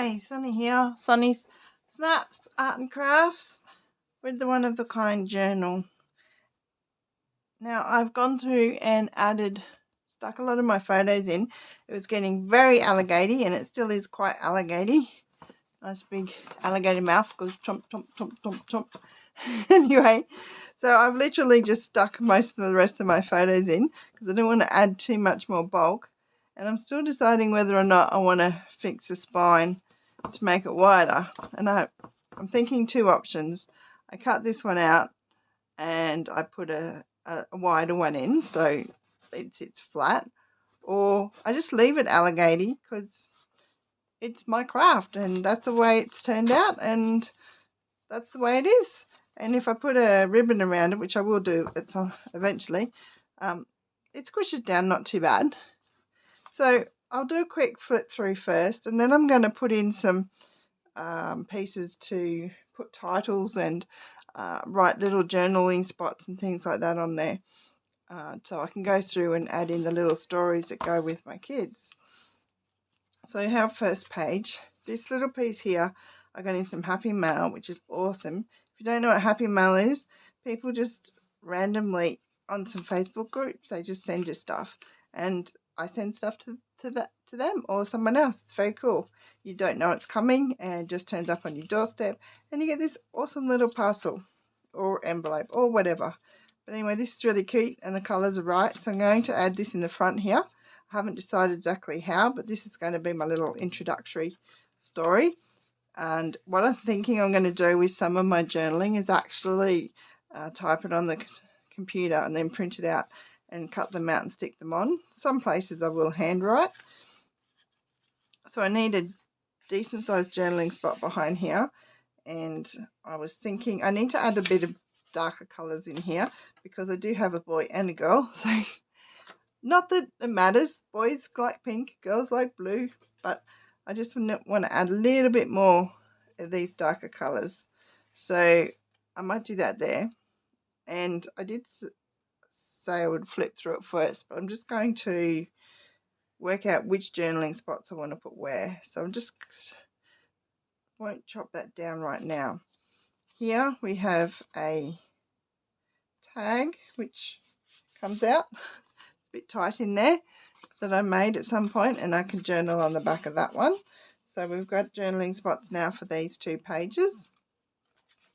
Hi, Sunny here. Sunny's Snaps, Art and Crafts with the One of a Kind journal. Now I've gone through and stuck a lot of my photos in. It was getting very alligator and it still is quite alligator. Nice big alligator mouth goes chomp, chomp, chomp, chomp, chomp. Anyway, so I've literally just stuck most of the rest of my photos in because I don't want to add too much more bulk. And I'm still deciding whether or not I want to fix the spine to make it wider. And I'm thinking two options. I cut this one out and I put a wider one in so it sits flat, or I just leave it alligator because it's my craft and that's the way it's turned out and that's the way it is. And if I put a ribbon around it, which I will do eventually, it squishes down not too bad. So I'll do a quick flip through first, and then I'm going to put in some pieces to put titles and write little journaling spots and things like that on there, so I can go through and add in the little stories that go with my kids. So our first page, this little piece here, I got in some Happy Mail, which is awesome. If you don't know what Happy Mail is, people just randomly on some Facebook groups, they just send you stuff, and I send stuff to them or someone else. It's very cool. You don't know it's coming and it just turns up on your doorstep and you get this awesome little parcel or envelope or whatever. But anyway, this is really cute and the colours are right, so I'm going to add this in the front here. I haven't decided exactly how, but this is going to be my little introductory story. And what I'm thinking I'm going to do with some of my journaling is actually type it on the computer and then print it out and cut them out and stick them on. Some places I will handwrite. So I need a decent sized journaling spot behind here, and I was thinking I need to add a bit of darker colours in here because I do have a boy and a girl, so not that it matters. Boys like pink, girls like blue, but I just want to add a little bit more of these darker colours. So I might do that there. And I did say I would flip through it first, but I'm just going to work out which journaling spots I want to put where. So I'm just won't chop that down right now. Here we have a tag which comes out a bit tight in there that I made at some point, and I can journal on the back of that one. So we've got journaling spots now for these two pages.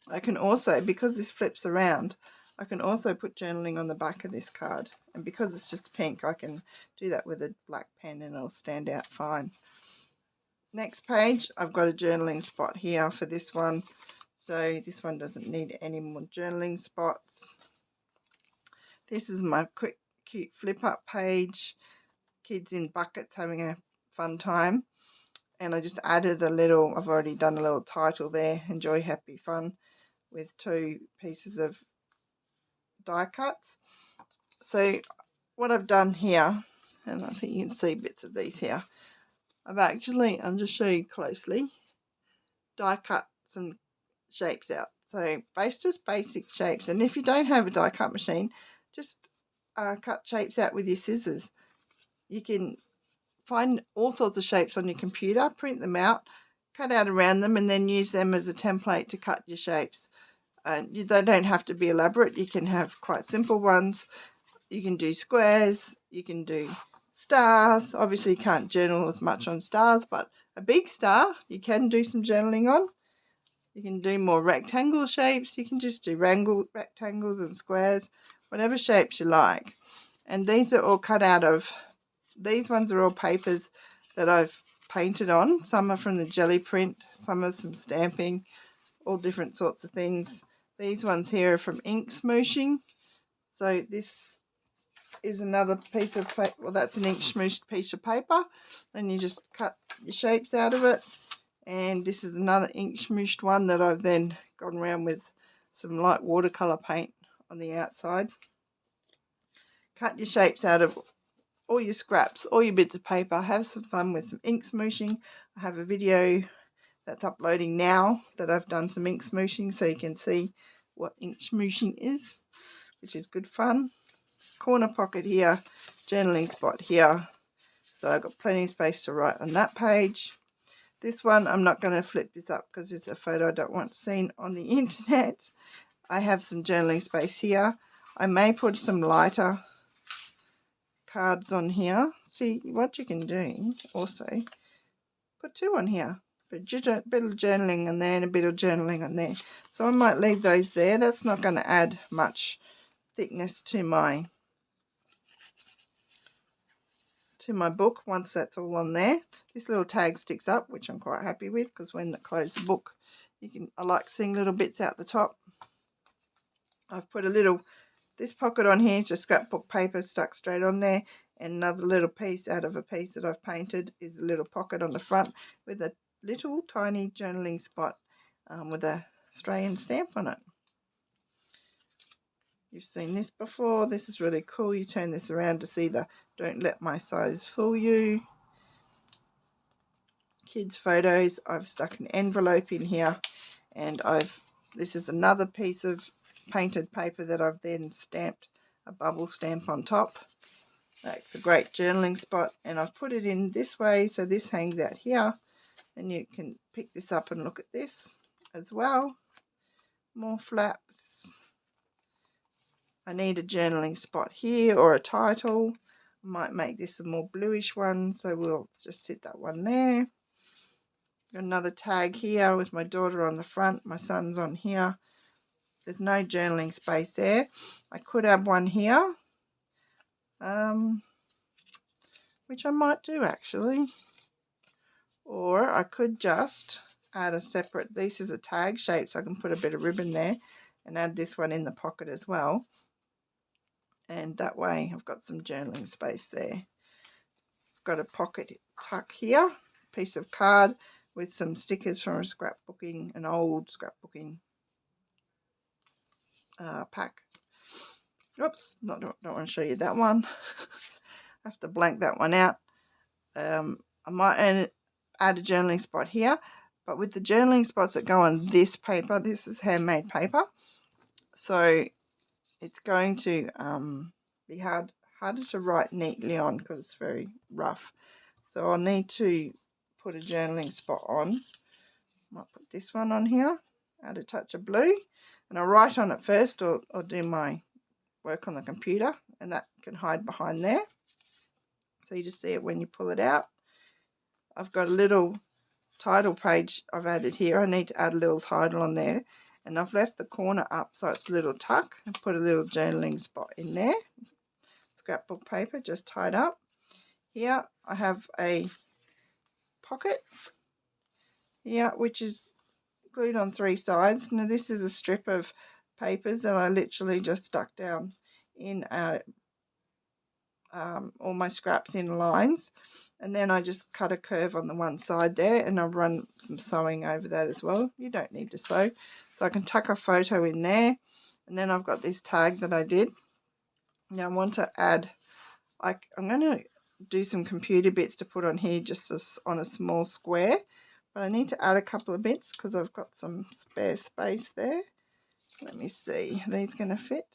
I can also, because this flips around, I can also put journaling on the back of this card, and because it's just pink I can do that with a black pen and it'll stand out fine. Next page, I've got a journaling spot here for this one, so this one doesn't need any more journaling spots. This is my quick cute flip up page, kids in buckets having a fun time, and I just added a little, I've already done a little title there, enjoy happy fun, with two pieces of die cuts. So what I've done here, and I think you can see bits of these here, I'll just show you closely, die cut some shapes out. So just basic shapes, and if you don't have a die cut machine, just cut shapes out with your scissors. You can find all sorts of shapes on your computer, print them out, cut out around them, and then use them as a template to cut your shapes. They don't have to be elaborate. You can have quite simple ones. You can do squares, you can do stars. Obviously you can't journal as much on stars, but a big star you can do some journaling on. You can do more rectangle shapes. You can just do rectangles and squares, whatever shapes you like. And these are all cut out of, these ones are all papers that I've painted on. Some are from the jelly print, some are some stamping, all different sorts of things. These ones here are from ink smooshing. So this is another piece of paper. Well, that's an ink smooshed piece of paper. Then you just cut your shapes out of it. And this is another ink smooshed one that I've then gone around with some light watercolour paint on the outside. Cut your shapes out of all your scraps, all your bits of paper. Have some fun with some ink smooshing. I have a video that's uploading now that I've done some ink smooshing, so you can see what ink smooshing is, which is good fun. Corner pocket here, journaling spot here, so I've got plenty of space to write on that page. This one, I'm not going to flip this up because it's a photo I don't want seen on the internet. I have some journaling space here. I may put some lighter cards on here. See what you can do also. Put 2 on here. A bit of journaling and then a bit of journaling on there. So I might leave those there. That's not going to add much thickness to my book once that's all on there. This little tag sticks up, which I'm quite happy with, because when I close the book, I like seeing little bits out the top. I've put this pocket on here, just scrapbook paper stuck straight on there, and another little piece out of a piece that I've painted is a little pocket on the front with a little tiny journaling spot with a Australian stamp on it. You've seen this before. This is really cool. You turn this around to see the "Don't let my size fool you" kids photos. I've stuck an envelope in here, and this is another piece of painted paper that I've then stamped a bubble stamp on top. That's a great journaling spot, and I've put it in this way so this hangs out here, and you can pick this up and look at this as well. More flaps. I need a journaling spot here or a title. I might make this a more bluish one, so we'll just sit that one there. Got another tag here with my daughter on the front. My son's on here. There's no journaling space there. I could add one here, which I might do actually. Or I could just add a separate, this is a tag shape, so I can put a bit of ribbon there and add this one in the pocket as well. And that way I've got some journaling space there. I've got a pocket tuck here, piece of card with some stickers from an old scrapbooking pack. Oops, don't want to show you that one. I have to blank that one out. I might add a journaling spot here, but with the journaling spots that go on this paper, this is handmade paper, so it's going to be harder to write neatly on because it's very rough. So I'll need to put a journaling spot on. Might put this one on here, add a touch of blue, and I'll write on it first or do my work on the computer, and that can hide behind there. So you just see it when you pull it out. I've got a little title page I've added here. I need to add a little title on there, and I've left the corner up so it's a little tuck and put a little journaling spot in there. Scrapbook paper just tied up. Here I have a pocket here which is glued on 3 sides. Now this is a strip of papers that I literally just stuck down in all my scraps in lines, and then I just cut a curve on the one side there, and I'll run some sewing over that as well. You don't need to sew, so I can tuck a photo in there. And then I've got this tag that I did. Now I want to add, I'm going to do some computer bits to put on here just on a small square, but I need to add a couple of bits because I've got some spare space there. Let me see, are these going to fit?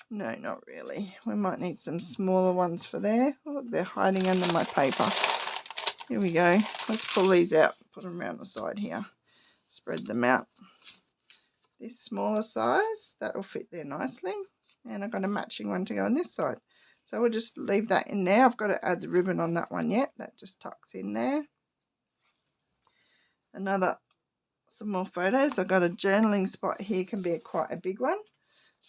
No, not really. We might need some smaller ones for there. Oh, look, they're hiding under my paper. Here we go. Let's pull these out, put them around the side here. Spread them out. This smaller size, that'll fit there nicely. And I've got a matching one to go on this side. So we'll just leave that in there. I've got to add the ribbon on that one yet. That just tucks in there. Some more photos. I've got a journaling spot here, can be quite a big one.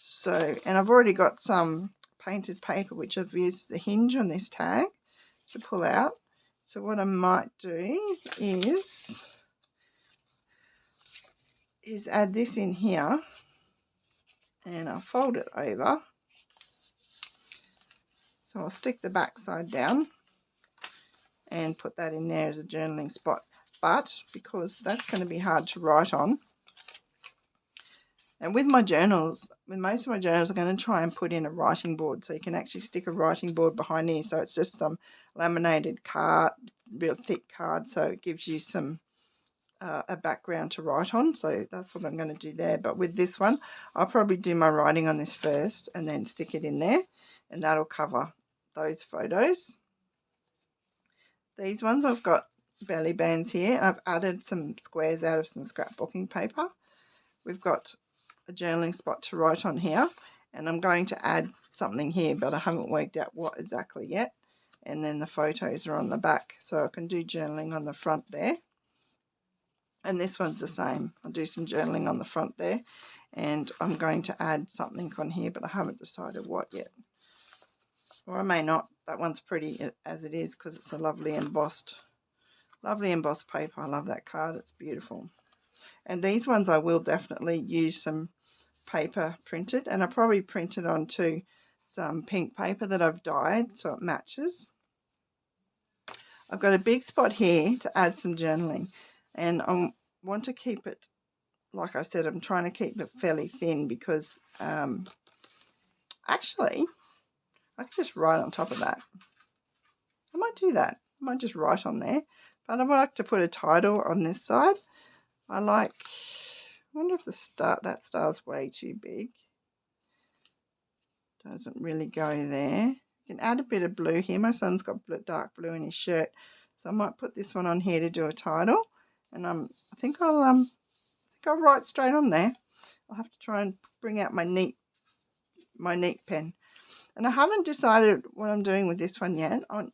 So, and I've already got some painted paper which I've used as a hinge on this tag to pull out. So what I might do is add this in here, and I'll fold it over. So I'll stick the back side down and put that in there as a journaling spot. But because that's going to be hard to write on, and with most of my journals, I'm going to try and put in a writing board, so you can actually stick a writing board behind here. So it's just some laminated card, real thick card, so it gives you some a background to write on. So that's what I'm going to do there. But with this one, I'll probably do my writing on this first and then stick it in there, and that'll cover those photos. These ones I've got belly bands here. I've added some squares out of some scrapbooking paper. We've got a journaling spot to write on here, and I'm going to add something here, but I haven't worked out what exactly yet. And then the photos are on the back, so I can do journaling on the front there. And this one's the same. I'll do some journaling on the front there, and I'm going to add something on here, but I haven't decided what yet. Or I may not. That one's pretty as it is because it's a lovely embossed paper. I love that card. It's beautiful. And these ones I will definitely use some paper printed, and I probably printed onto some pink paper that I've dyed so it matches. I've got a big spot here to add some journaling, and I want to keep it, like I said, I'm trying to keep it fairly thin because actually I can just write on top of that. I might do that. I might just write on there, but I would like to put a title on this side. I wonder if that star's way too big. Doesn't really go there. You can add a bit of blue here. My son's got dark blue in his shirt, so I might put this one on here to do a title. And I think I'll write straight on there. I'll have to try and bring out my neat pen. And I haven't decided what I'm doing with this one yet. I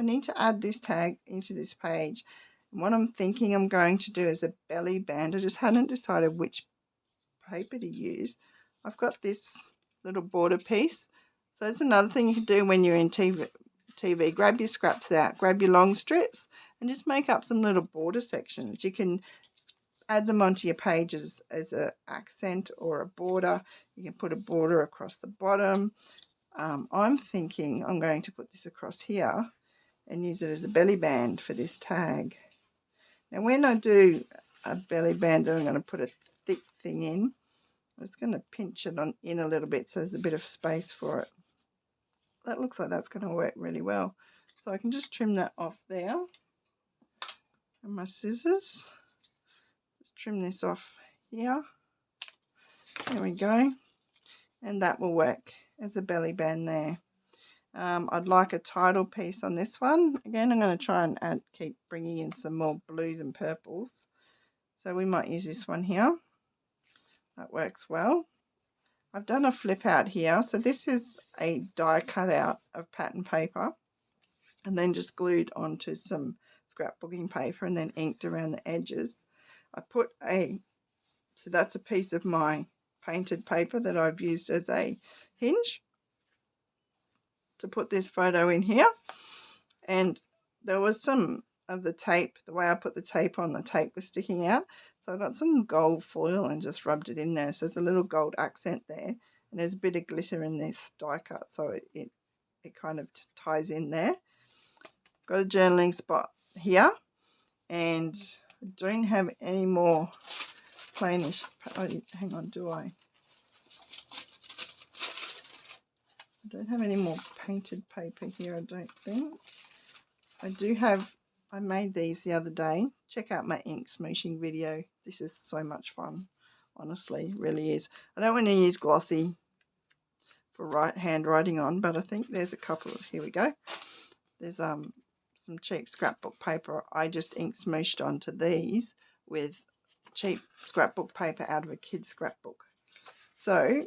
need to add this tag into this page. And what I'm thinking I'm going to do is a belly band. I just hadn't decided which paper to use. I've got this little border piece. So that's another thing you can do when you're in TV. Grab your scraps out, grab your long strips, and just make up some little border sections. You can add them onto your pages as an accent or a border. You can put a border across the bottom. I'm thinking I'm going to put this across here and use it as a belly band for this tag. Now when I do a belly band, I'm going to put a thick thing in. I'm just going to pinch it in a little bit so there's a bit of space for it. That looks like that's going to work really well. So I can just trim that off there. And my scissors. Just trim this off here. There we go. And that will work as a belly band there. I'd like a title piece on this one. Again, I'm going to try and keep bringing in some more blues and purples. So we might use this one here. That works well. I've done a flip out here. So this is a die cut out of pattern paper and then just glued onto some scrapbooking paper and then inked around the edges. So that's a piece of my painted paper that I've used as a hinge to put this photo in here. And there was some of the tape, the way I put the tape on, the tape was sticking out. So I got some gold foil and just rubbed it in there. So there's a little gold accent there. And there's a bit of glitter in this die cut. So it kind of ties in there. Got a journaling spot here. And I don't have any more plainish. Hang on, do I? I don't have any more painted paper here, I don't think. I made these the other day. Check out my ink smooshing video. This is so much fun. Honestly, really is. I don't want to use glossy for handwriting on, but I think there's a couple of, here we go. There's some cheap scrapbook paper. I just ink smooshed onto these with cheap scrapbook paper out of a kid's scrapbook. So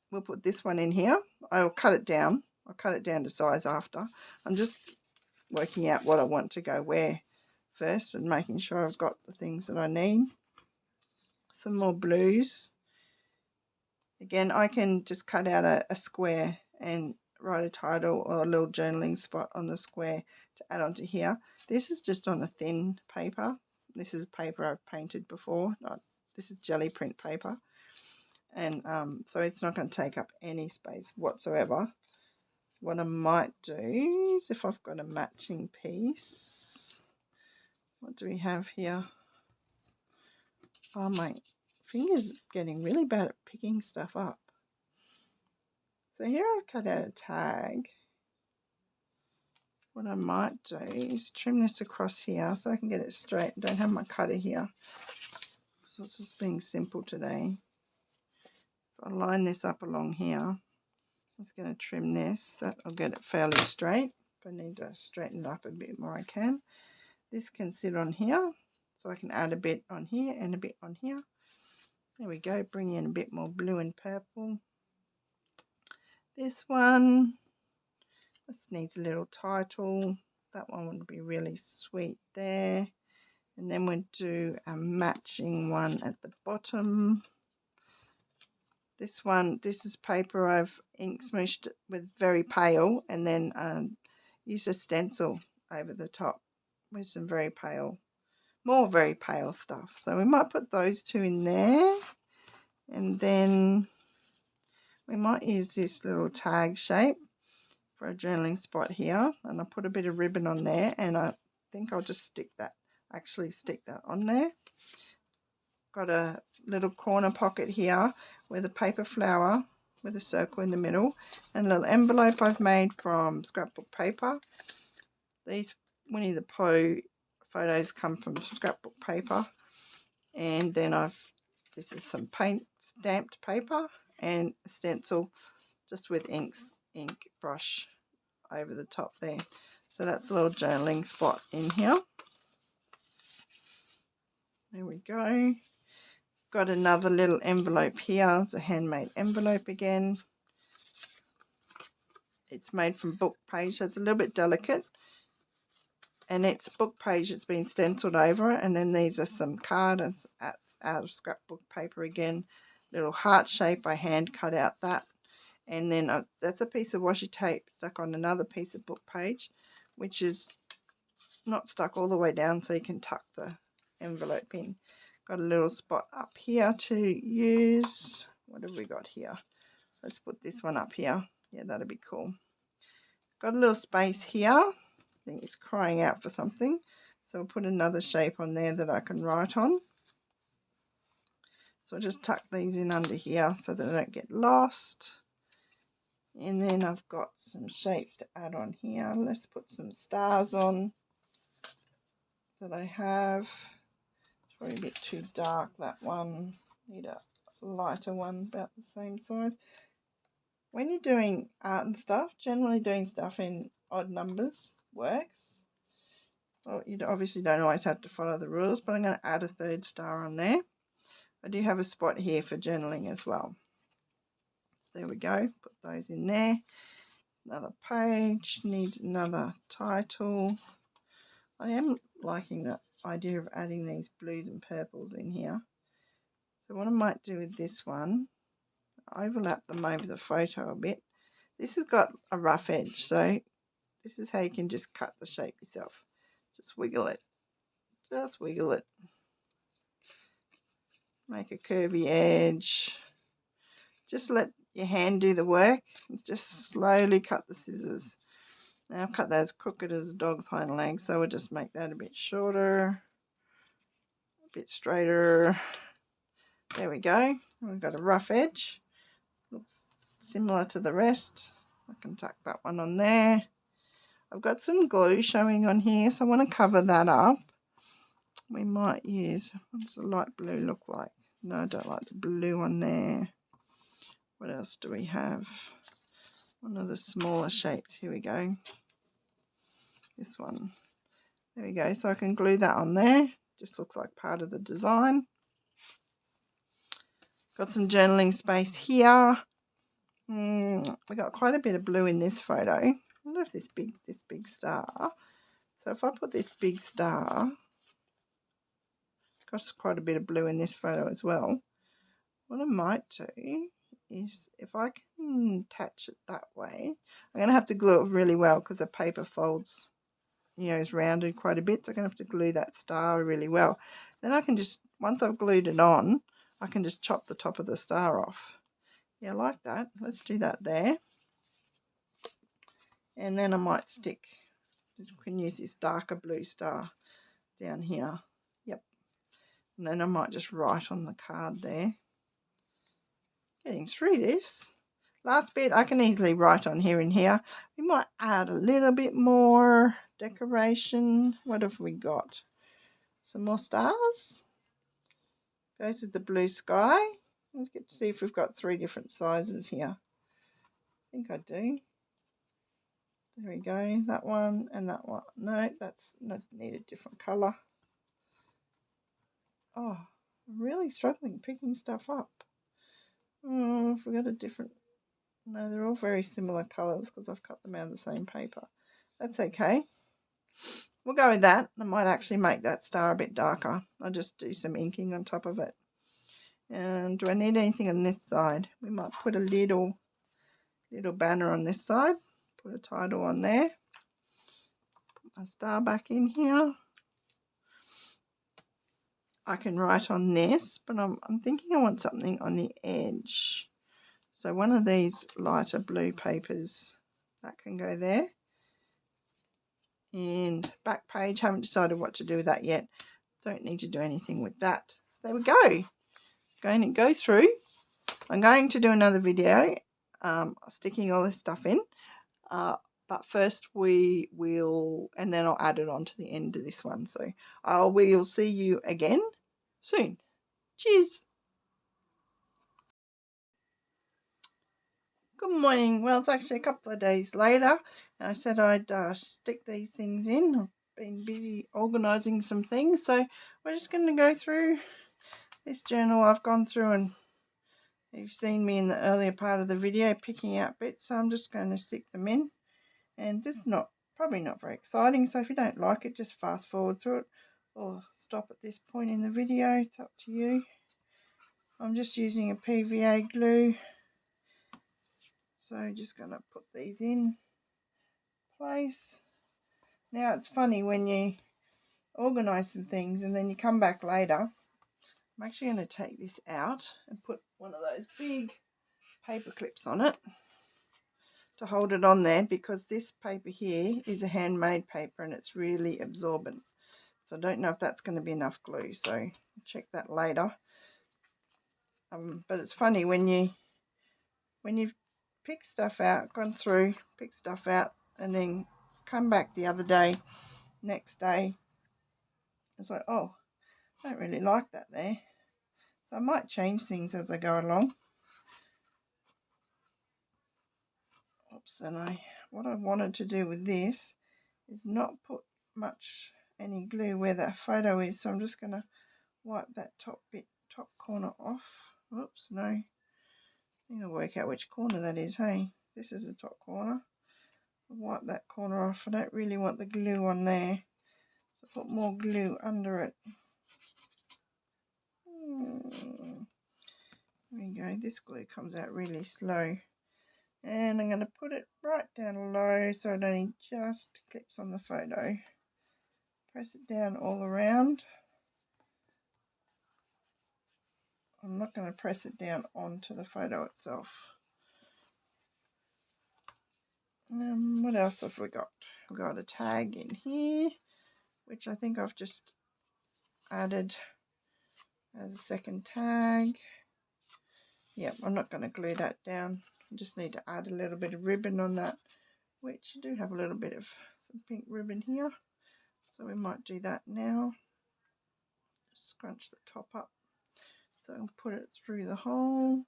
we'll put this one in here. I'll cut it down. I'll cut it down to size after. I'm just working out what I want to go where first and making sure I've got the things that I need. Some more blues. Again, I can just cut out a square and write a title or a little journaling spot on the square to add onto here. This is just on a thin paper. This is paper I've painted before. This is jelly print paper. And so it's not going to take up any space whatsoever. What I might do is, if I've got a matching piece, what do we have here? Oh, my finger's getting really bad at picking stuff up. So here I've cut out a tag. What I might do is trim this across here so I can get it straight. I don't have my cutter here, so it's just being simple today. If I line this up along here, I'm just going to trim this. That'll get it fairly straight. If I need to straighten it up a bit more, I can. This can sit on here, so I can add a bit on here and a bit on here. There we go, bring in a bit more blue and purple. This one, this needs a little title. That one would be really sweet there. And then we'll do a matching one at the bottom. This one, this is paper I've ink smooshed with very pale, and then use a stencil over the top with some very pale, more very pale stuff. So we might put those two in there, and then we might use this little tag shape for a journaling spot here, and I'll put a bit of ribbon on there, and I think I'll just stick that on there. Got a little corner pocket here with a paper flower with a circle in the middle, and a little envelope I've made from scrapbook paper. These Winnie the Pooh photos come from scrapbook paper, and then this is some paint stamped paper and a stencil just with ink brush over the top there. So that's a little journaling spot in here. There we go. Got another little envelope here. It's a handmade envelope again. It's made from book page, so it's a little bit delicate. And it's book page that's been stenciled over it. And then these are some cards out of scrapbook paper again. Little heart shape, I hand cut out that. And then that's a piece of washi tape stuck on another piece of book page, which is not stuck all the way down, so you can tuck the envelope in. Got a little spot up here to use. What have we got here? Let's put this one up here. Yeah, that'd be cool. Got a little space here. I think it's crying out for something. So I'll put another shape on there that I can write on. So I'll just tuck these in under here so that I don't get lost. And then I've got some shapes to add on here. Let's put some stars on that I have. It's probably a bit too dark, that one. Need a lighter one about the same size. When you're doing art and stuff, generally doing stuff in odd numbers works. Well, you obviously don't always have to follow the rules, but I'm going to add a third star on there. I do have a spot here for journaling as well. So there we go, put those in there. Another page, needs another title. I am liking the idea of adding these blues and purples in here. So what I might do with this one, overlap them over the photo a bit. This has got a rough edge, so this is how you can just cut the shape yourself. Just wiggle it. Just wiggle it. Make a curvy edge. Just let your hand do the work. Just slowly cut the scissors. Now I've cut that as crooked as a dog's hind leg, so we'll just make that a bit shorter, a bit straighter. There we go. We've got a rough edge. Looks similar to the rest. I can tuck that one on there. I've got some glue showing on here, so I want to cover that up. We might use, what does the light blue look like? No, I don't like the blue on there. What else do we have? One of the smaller shapes. Here we go. This one. There we go. So I can glue that on there. Just looks like part of the design. Got some journaling space here. We got quite a bit of blue in this photo. I wonder if this big star. So if I put this big star, got quite a bit of blue in this photo as well. What I might do is, if I can attach it that way, I'm going to have to glue it really well because the paper folds, is rounded quite a bit. So I'm going to have to glue that star really well. Then I can just, once I've glued it on, I can just chop the top of the star off. Yeah, like that. Let's do that there. And then I might stick, you can use this darker blue star down here. Yep. And then I might just write on the card there. Getting through this. Last bit, I can easily write on here and here. We might add a little bit more decoration. What have we got? Some more stars. Goes with the blue sky. Let's get to see if we've got 3 different sizes here. I think I do. There we go, that one and that one. No, that's not, need a different colour. Oh, I'm really struggling picking stuff up. Oh, I forgot a different. No, they're all very similar colours because I've cut them out of the same paper. That's okay. We'll go with that. I might actually make that star a bit darker. I'll just do some inking on top of it. And do I need anything on this side? We might put a little banner on this side. Put a title on there. Put my star back in here. I can write on this, but I'm thinking I want something on the edge. So one of these lighter blue papers, that can go there. And back page, haven't decided what to do with that yet. Don't need to do anything with that. So there we go. Going to go through. I'm going to do another video sticking all this stuff in. But first we will, and then I'll add it on to the end of this one. So we'll see you again soon. Cheers. Good morning. Well, it's actually a couple of days later. I said I'd stick these things in. I've been busy organising some things, so we're just going to go through this journal. I've gone through, and you've seen me in the earlier part of the video picking out bits, so I'm just going to stick them in. And this is probably not very exciting, so if you don't like it, just fast forward through it or stop at this point in the video. It's up to you. I'm just using a PVA glue. So just going to put these in place. Now it's funny when you organise some things and then you come back later. I'm actually going to take this out and put one of those big paper clips on it to hold it on there, because this paper here is a handmade paper and it's really absorbent. So I don't know if that's going to be enough glue, so I'll check that later. But it's funny when you've picked stuff out, gone through, picked stuff out, and then come back the other day, next day, it's like, oh, I don't really like that there. So I might change things as I go along. Oops, and what I wanted to do with this is not put any glue where that photo is, so I'm just going to wipe that top corner off. Oops, no. I think I'll work out which corner that is, hey. This is the top corner. I'll wipe that corner off. I don't really want the glue on there, so put more glue under it. There we go. This glue comes out really slow. And I'm going to put it right down low so it only just clips on the photo. Press it down all around. I'm not going to press it down onto the photo itself. What else have we got? We've got a tag in here, which I think I've just added as a second tag. Yep, I'm not going to glue that down. I just need to add a little bit of ribbon on that, which I do have a little bit of some pink ribbon here. So we might do that now. Scrunch the top up so I'll put it through the hole.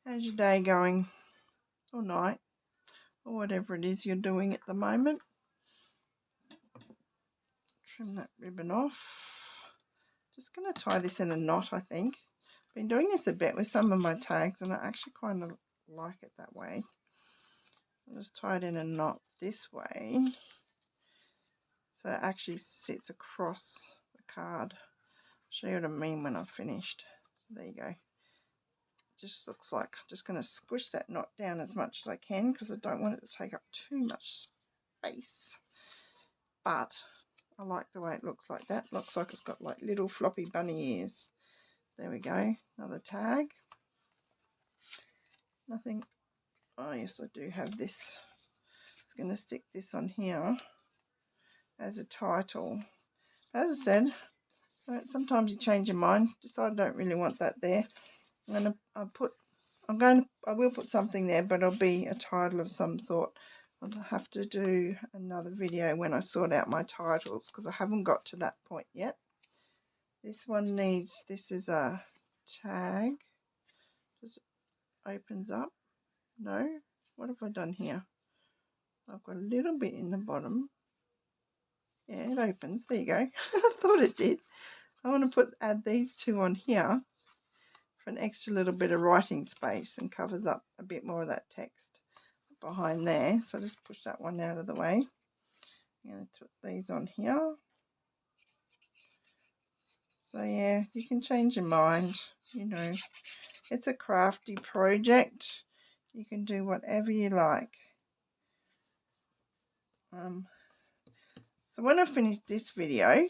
How's your day going, or night, or whatever it is you're doing at the moment? Trim that ribbon off. Just going to tie this in a knot, I think. Been doing this a bit with some of my tags and I actually kind of like it that way. I'll just tie it in a knot this way so it actually sits across the card. I'll show you what I mean when I've finished. So there you go. Just looks like I'm just going to squish that knot down as much as I can because I don't want it to take up too much space. But I like the way it looks like that. Looks like it's got like little floppy bunny ears. There we go. Another tag. Nothing. Oh yes, I do have this. I was going to stick this on here as a title. As I said, sometimes you change your mind. Decide I don't really want that there. I will put something there, but it'll be a title of some sort. I'll have to do another video when I sort out my titles because I haven't got to that point yet. This is a tag. Just opens up. No, what have I done here? I've got a little bit in the bottom. Yeah, it opens. There you go. I thought it did. I want to add these two on here for an extra little bit of writing space and covers up a bit more of that text behind there. So just push that one out of the way. I'm going to put these on here. So yeah, you can change your mind. You know, it's a crafty project. You can do whatever you like. So when I finish this video,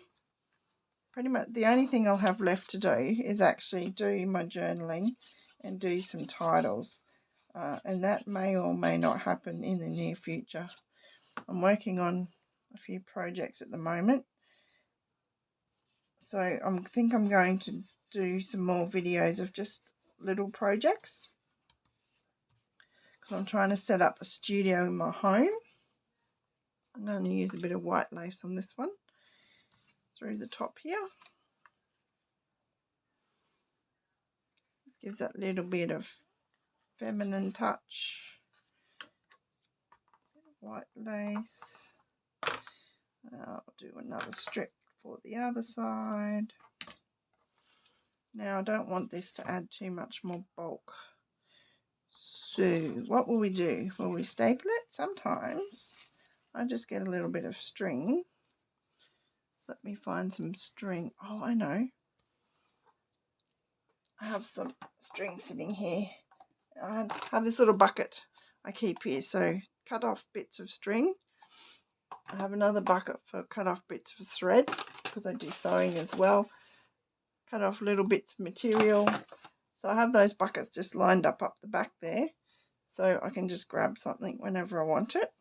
pretty much the only thing I'll have left to do is actually do my journaling and do some titles. And that may or may not happen in the near future. I'm working on a few projects at the moment. So I think I'm going to do some more videos of just little projects. Because I'm trying to set up a studio in my home. I'm going to use a bit of white lace on this one through the top here. This gives that little bit of feminine touch. White lace. I'll do another strip for the other side. Now I don't want this to add too much more bulk. So what will we do? Will we staple it? Sometimes I just get a little bit of string. So let me find some string. Oh, I know. I have some string sitting here. I have this little bucket I keep here. So cut off bits of string. I have another bucket for cut off bits of thread because I do sewing as well. Cut off little bits of material. So I have those buckets just lined up the back there. So I can just grab something whenever I want it.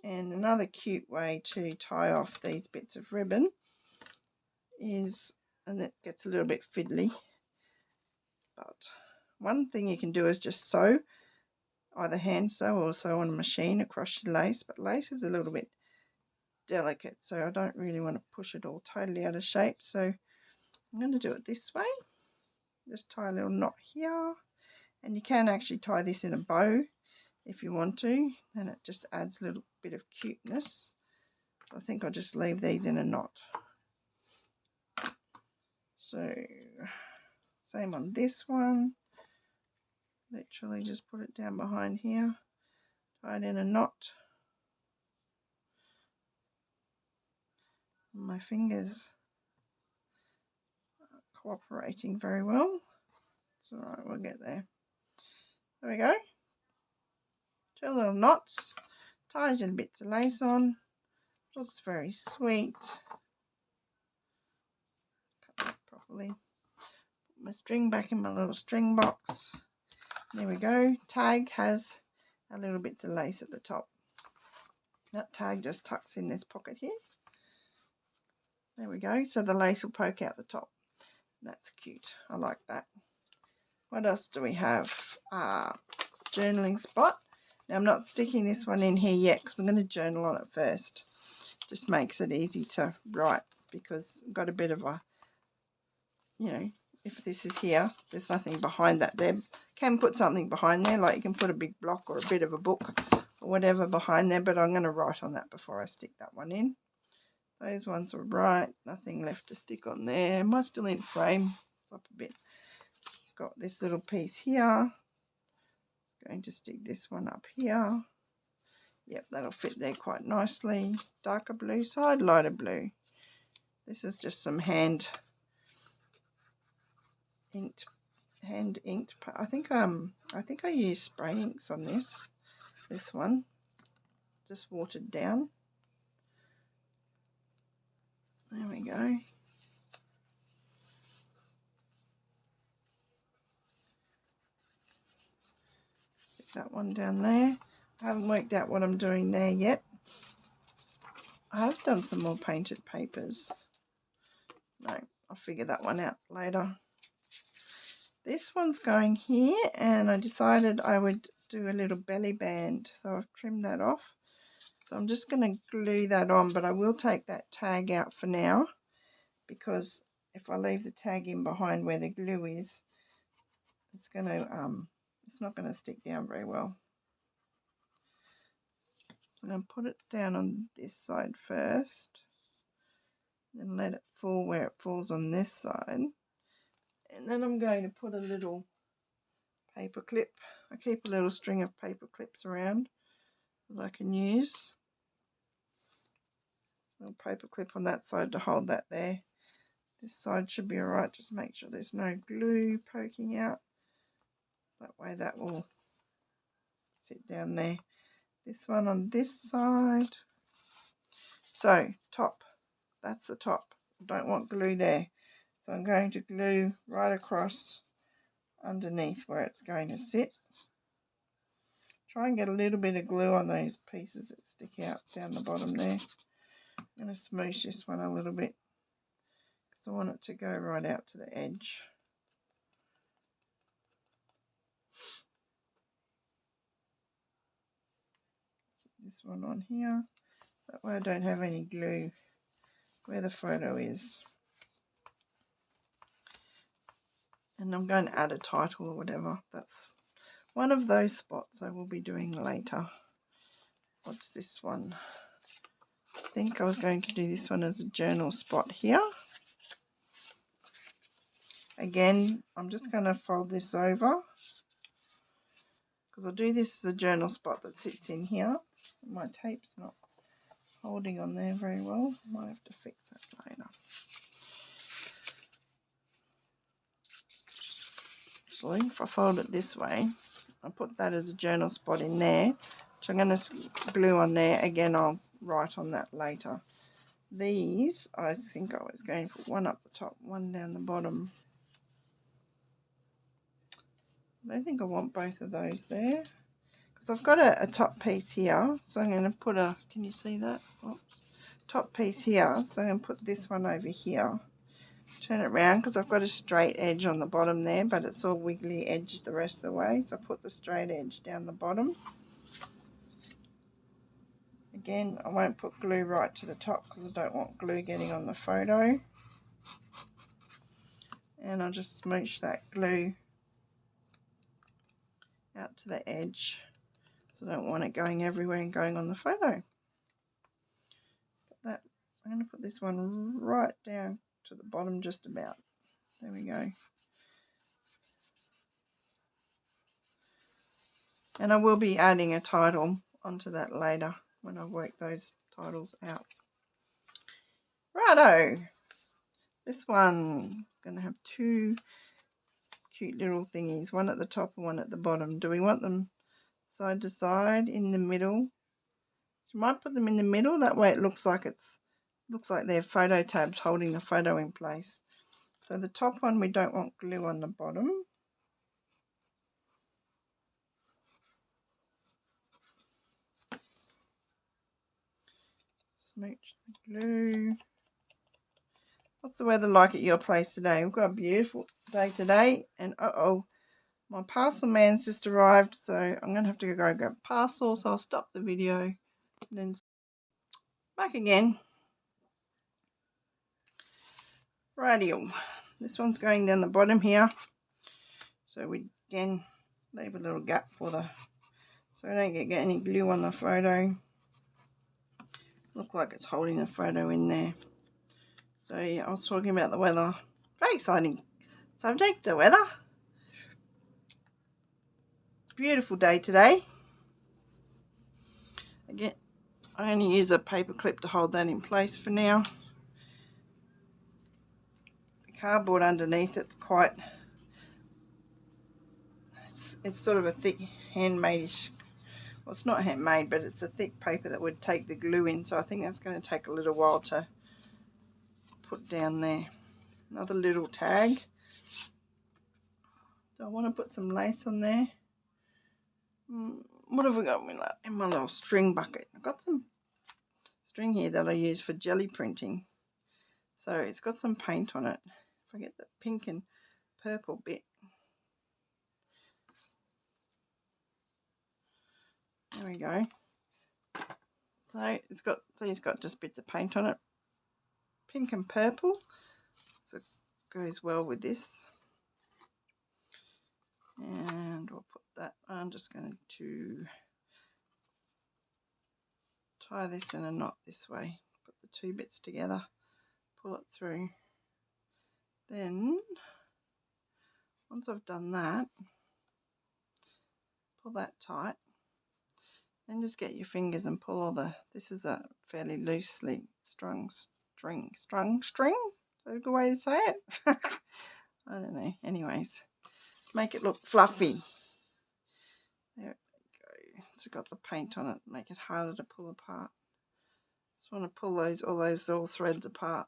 And another cute way to tie off these bits of ribbon is, and it gets a little bit fiddly, but one thing you can do is just sew, either hand sew or sew on a machine across your lace, but lace is a little bit delicate, so I don't really want to push it all totally out of shape. So I'm going to do it this way. Just tie a little knot here, and you can actually tie this in a bow if you want to, and it just adds a little bit of cuteness. I think I'll just leave these in a knot. So same on this one. Literally just put it down behind here, tie it in a knot. My fingers are cooperating very well. It's alright, we'll get there. There we go. Two little knots, ties in bits of lace on. Looks very sweet. Cut that properly. Put my string back in my little string box. There we go. Tag has a little bits of lace at the top. That tag just tucks in this pocket here. There we go. So the lace will poke out the top. That's cute. I like that. What else do we have? Journaling spot. Now I'm not sticking this one in here yet because I'm going to journal on it first. Just makes it easy to write because I've got a bit of a, you know, if this is here, there's nothing behind that there. Can put something behind there, like you can put a big block or a bit of a book or whatever behind there, but I'm going to write on that before I stick that one in. Those ones are right, nothing left to stick on there. Am I still in frame? It's up a bit. Got this little piece here. Going to stick this one up here. Yep, that'll fit there quite nicely. Darker blue side, lighter blue. This is just some hand inked. I think I used spray inks on this one, just watered down. There we go. Stick that one down there. I haven't worked out what I'm doing there yet. I have done some more painted papers. No, I'll figure that one out later. This one's going here, and I decided I would do a little belly band, so I've trimmed that off. So I'm just going to glue that on, but I will take that tag out for now because if I leave the tag in behind where the glue is, it's not going to stick down very well. So I'm going to put it down on this side first, then let it fall where it falls on this side. And then I'm going to put a little paper clip. I keep a little string of paper clips around that I can use. A little paper clip on that side to hold that there. This side should be alright, just make sure there's no glue poking out. That way that will sit down there. This one on this side. So top, that's the top. Don't want glue there. So I'm going to glue right across underneath where it's going to sit. Try and get a little bit of glue on those pieces that stick out down the bottom there. I'm going to smoosh this one a little bit because I want it to go right out to the edge. This one on here. That way I don't have any glue where the photo is. And I'm going to add a title or whatever. That's one of those spots I will be doing later. What's this one? I think I was going to do this one as a journal spot here. Again, I'm just going to fold this over because I'll do this as a journal spot that sits in here. My tape's not holding on there very well. Might have to fix that later. Actually, if I fold it this way, I'll put that as a journal spot in there, which I'm going to glue on there. Again, I'll write on that later. These, I think I was going to put one up the top, one down the bottom. I don't think I want both of those there because I've got a top piece here, so I'm going to put a, can you see that? Oops. Top piece here, so I'm going to put this one over here. Turn it around because I've got a straight edge on the bottom there, but it's all wiggly edge the rest of the way, so I put the straight edge down the bottom. Again, I won't put glue right to the top because I don't want glue getting on the photo. And I'll just smoosh that glue out to the edge, so I don't want it going everywhere and going on the photo. That, I'm going to put this one right down to the bottom just about. There we go. And I will be adding a title onto that later when I work those titles out. Righto. This one is going to have two cute little thingies, one at the top and one at the bottom. Do we want them side to side, in the middle? You might put them in the middle, that way it looks like they're photo tabs holding the photo in place. So the top one, we don't want glue on the bottom. Smooch the glue. What's the weather like at your place today? We've got a beautiful day today, and my parcel man's just arrived, so I'm going to have to go grab parcel, so I'll stop the video and then back again. Radio. This one's going down the bottom here, so we again leave a little gap for so I don't get any glue on the photo. Look like it's holding the photo in there. So yeah, I was talking about the weather. Very exciting subject, the weather. Beautiful day today. Again, I only use a paper clip to hold that in place for now. The cardboard underneath it's quite, it's sort of a thick handmade-ish, well it's not handmade, but it's a thick paper that would take the glue in, so I think that's going to take a little while to put down there. Another little tag. Do I want to put some lace on there? What have we got in my little string bucket? I've got some string here that I use for jelly printing. So it's got some paint on it. If I get the pink and purple bit. There we go. So it's got just bits of paint on it. Pink and purple. So it goes well with this. And we'll put that, I'm just going to tie this in a knot this way. Put the two bits together, pull it through. Then, once I've done that, pull that tight. Then just get your fingers and pull all the, this is a fairly loosely strung string. Is that a good way to say it? I don't know. Anyways, make it look fluffy. There we go. It's got the paint on it, make it harder to pull apart. Just want to pull all those little threads apart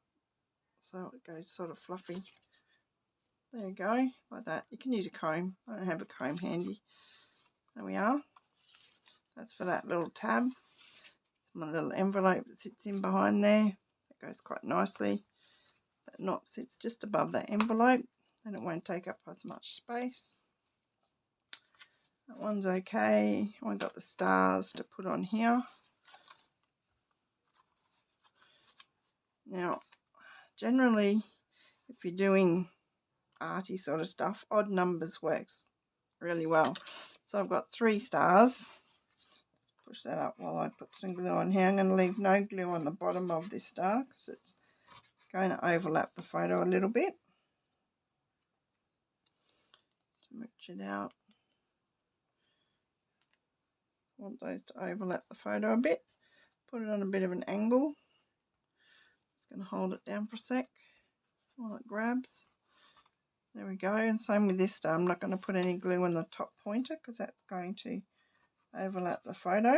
so it goes sort of fluffy. There you go, like that. You can use a comb. I don't have a comb handy. There we are. That's for that little tab. It's my little envelope that sits in behind there. It goes quite nicely. That knot sits just above that envelope, and it won't take up as much space. That one's okay. I've got the stars to put on here. Now, generally, if you're doing arty sort of stuff, odd numbers works really well. So I've got 3 stars. Let's push that up while I put some glue on here. I'm going to leave no glue on the bottom of this star because it's going to overlap the photo a little bit. Smooch it out. Want those to overlap the photo a bit. Put it on a bit of an angle. Just going to hold it down for a sec while it grabs. There we go. And same with this star. I'm not going to put any glue on the top pointer because that's going to overlap the photo.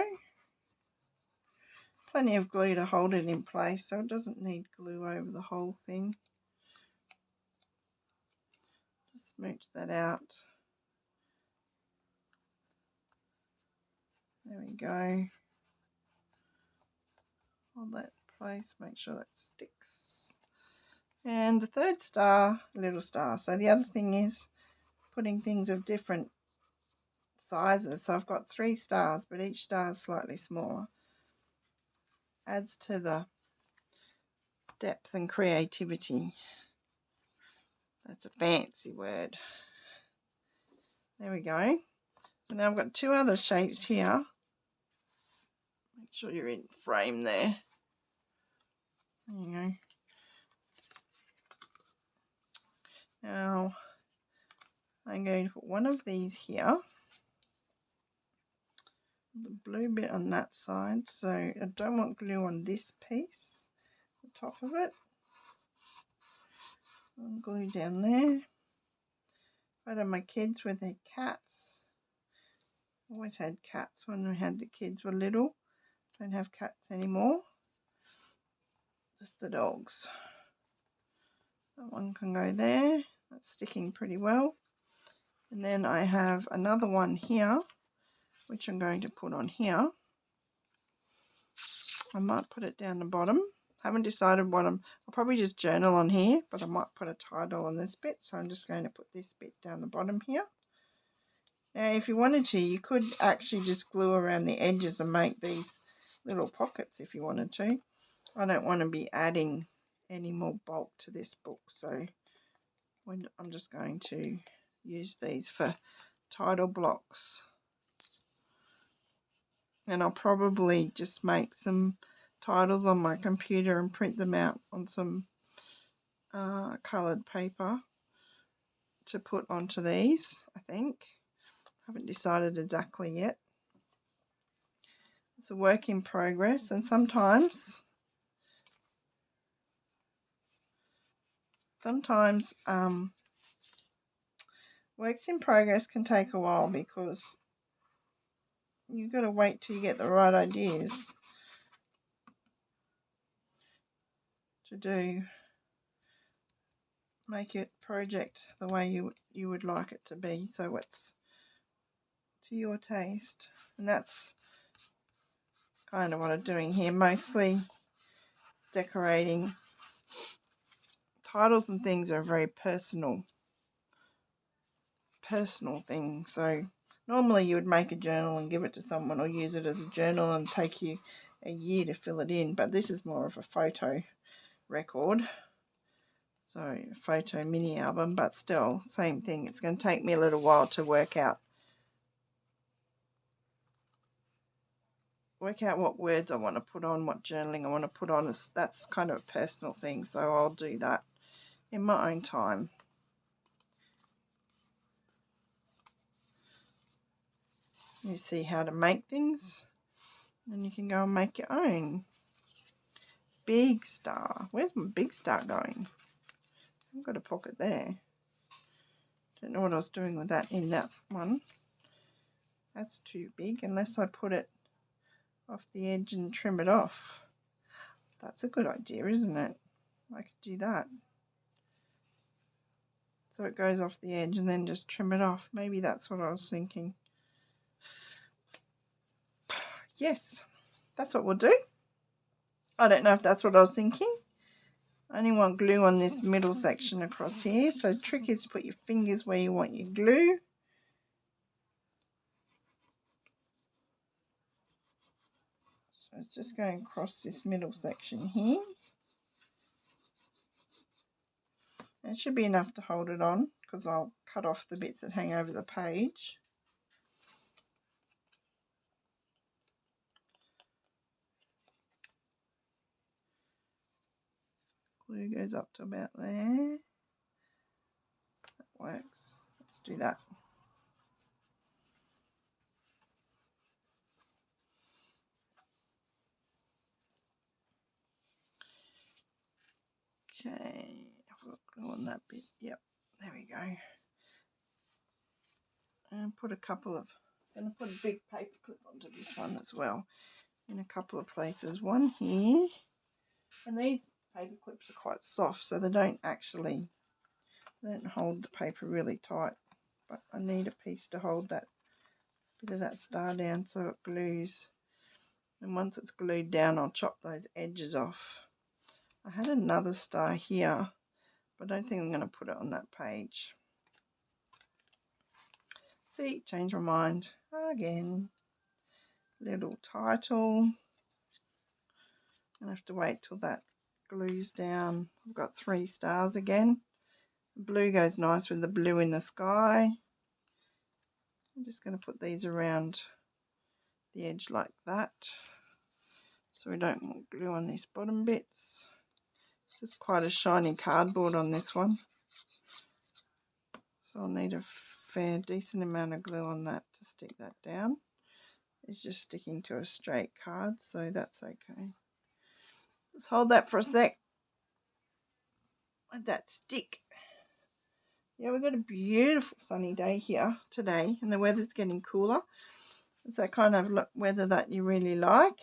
Plenty of glue to hold it in place, so it doesn't need glue over the whole thing. Just smooch that out. There we go. Hold that in place, make sure that sticks. And the third star, little star. So the other thing is putting things of different sizes. So I've got 3 stars, but each star is slightly smaller. Adds to the depth and creativity. That's a fancy word. There we go. So now I've got 2 other shapes here. Make sure you're in frame there. There you go. Now I'm going to put one of these here. The blue bit on that side. So I don't want glue on this piece, the top of it. I'll glue down there. Photo of my kids with their cats. Always had cats when the kids were little. Don't have cats anymore. Just the dogs. That one can go there. That's sticking pretty well. And then I have another one here, which I'm going to put on here. I might put it down the bottom. Haven't decided what I'll probably just journal on here, but I might put a title on this bit. So I'm just going to put this bit down the bottom here. Now, if you wanted to, you could actually just glue around the edges and make these little pockets if you wanted to. I don't want to be adding any more bulk to this book, so I'm just going to use these for title blocks. And I'll probably just make some titles on my computer and print them out on some coloured paper to put onto these, I think. Haven't decided exactly yet. It's a work in progress, and sometimes works in progress can take a while because you've got to wait till you get the right ideas to make it project the way you would like it to be, so it's to your taste. And that's kind of what I'm doing here, mostly decorating. Titles and things are a very personal thing, so normally you would make a journal and give it to someone or use it as a journal and take you a year to fill it in, but this is more of a photo record, so a photo mini album, but still same thing. It's going to take me a little while to work out work out what words I want to put on, what journaling I want to put on. That's kind of a personal thing, so I'll do that in my own time. You see how to make things, and you can go and make your own. Big star. Where's my big star going? I've got a pocket there. Don't know what I was doing with that in that one. That's too big unless I put it off the edge and trim it off. That's a good idea, isn't it? I could do that. So it goes off the edge and then just trim it off. Maybe that's what I was thinking. Yes, that's what we'll do. I don't know if that's what I was thinking. I only want glue on this middle section across here. So the trick is to put your fingers where you want your glue. So it's just going across this middle section here. It should be enough to hold it on because I'll cut off the bits that hang over the page. Glue goes up to about there. That works. Let's do that. Okay, I've got glue on that bit. Yep, there we go. And put a couple of, I'm going to put a big paper clip onto this one as well in a couple of places. One here, and these paper clips are quite soft, so they don't hold the paper really tight. But I need a piece to hold that bit of that star down so it glues. And once it's glued down, I'll chop those edges off. I had another star here, but I don't think I'm going to put it on that page. See, change my mind again. Little title. I have to wait till that glues down. I've got 3 stars again. The blue goes nice with the blue in the sky. I'm just going to put these around the edge like that, so we don't want glue on these bottom bits. It's just quite a shiny cardboard on this one, so I'll need a fair decent amount of glue on that to stick that down. It's just sticking to a straight card, so that's okay. Let's hold that for a sec. Let that stick. Yeah, we've got a beautiful sunny day here today, and the weather's getting cooler. It's that kind of weather that you really like.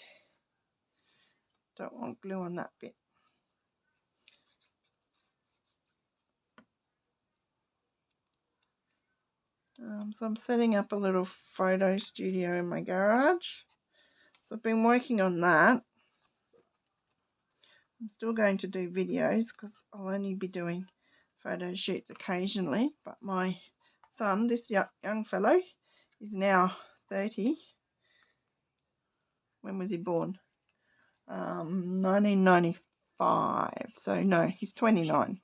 Don't want glue on that bit. So I'm setting up a little photo studio in my garage. So I've been working on that. I'm still going to do videos because I'll only be doing photo shoots occasionally. But my son, this young fellow, is now 30. When was he born? 1995. So no, he's 29.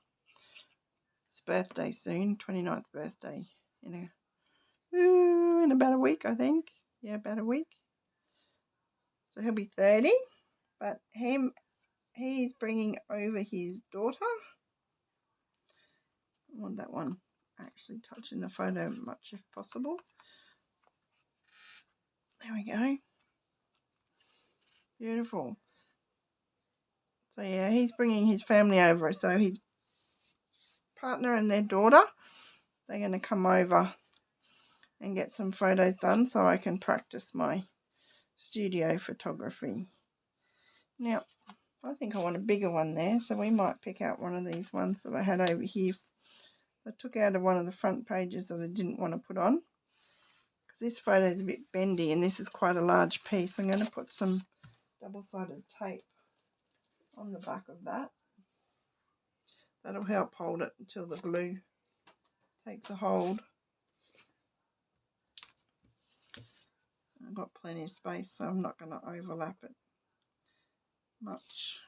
His birthday soon, 29th birthday in about a week, I think. Yeah, about a week. So he'll be 30. But he's bringing over his daughter. I want that one actually touching the photo much if possible. There we go. Beautiful. So yeah, he's bringing his family over. So his partner and their daughter, they're going to come over and get some photos done so I can practice my studio photography. Now, I think I want a bigger one there, so we might pick out one of these ones that I had over here. I took out of one of the front pages that I didn't want to put on, because this photo is a bit bendy and this is quite a large piece. I'm going to put some double-sided tape on the back of that. That'll help hold it until the glue takes a hold. I've got plenty of space, so I'm not going to overlap it much.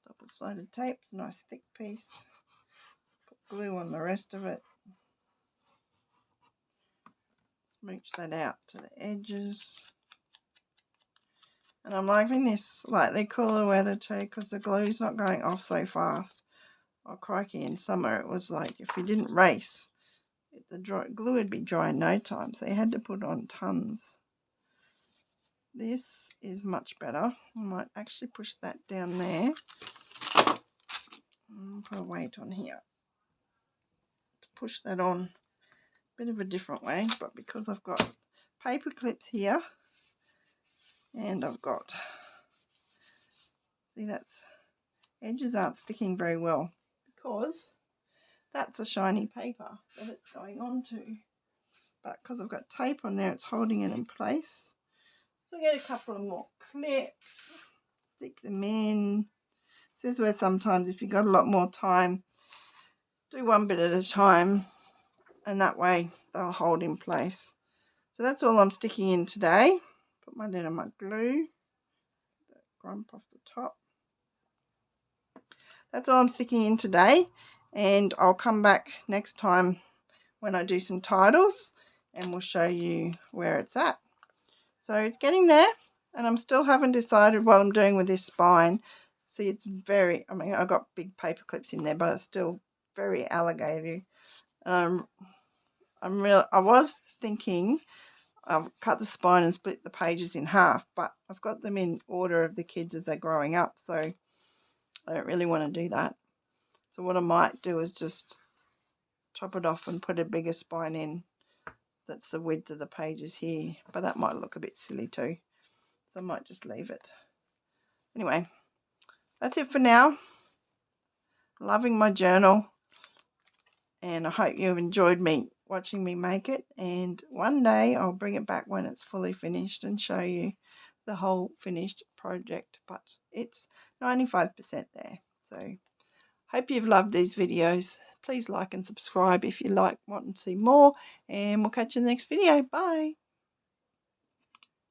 Double-sided tape, it's a nice thick piece. Put glue on the rest of it. Smooch that out to the edges. And I'm liking this slightly cooler weather too, because the glue's not going off so fast. Oh crikey, in summer it was like if you didn't race, the glue would be dry in no time, so you had to put on tons. This is much better. I might actually push that down there and put a weight on here to push that on. Bit of a different way, but because I've got paper clips here and I've got, see, that's edges aren't sticking very well because that's a shiny paper that it's going on to, but because I've got tape on there, it's holding it in place. So get a couple of more clips, stick them in. This is where sometimes if you've got a lot more time, do one bit at a time, and that way they'll hold in place. So that's all I'm sticking in today. Put my lid on my glue, grump off the top. That's all I'm sticking in today, and I'll come back next time when I do some titles and we'll show you where it's at. So it's getting there, and I'm still haven't decided what I'm doing with this spine. See, it's very, I mean, I've got big paper clips in there, but it's still very alligator. I was thinking I'll cut the spine and split the pages in half, but I've got them in order of the kids as they're growing up, so I don't really want to do that. So what I might do is just chop it off and put a bigger spine in that's the width of the pages here, but that might look a bit silly too, so I might just leave it. Anyway, that's it for now. Loving my journal, and I hope you've enjoyed watching me make it, and one day I'll bring it back when it's fully finished and show you the whole finished project, but it's 95% there. So hope you've loved these videos. Please like and subscribe if you want to see more, and we'll catch you in the next video. Bye.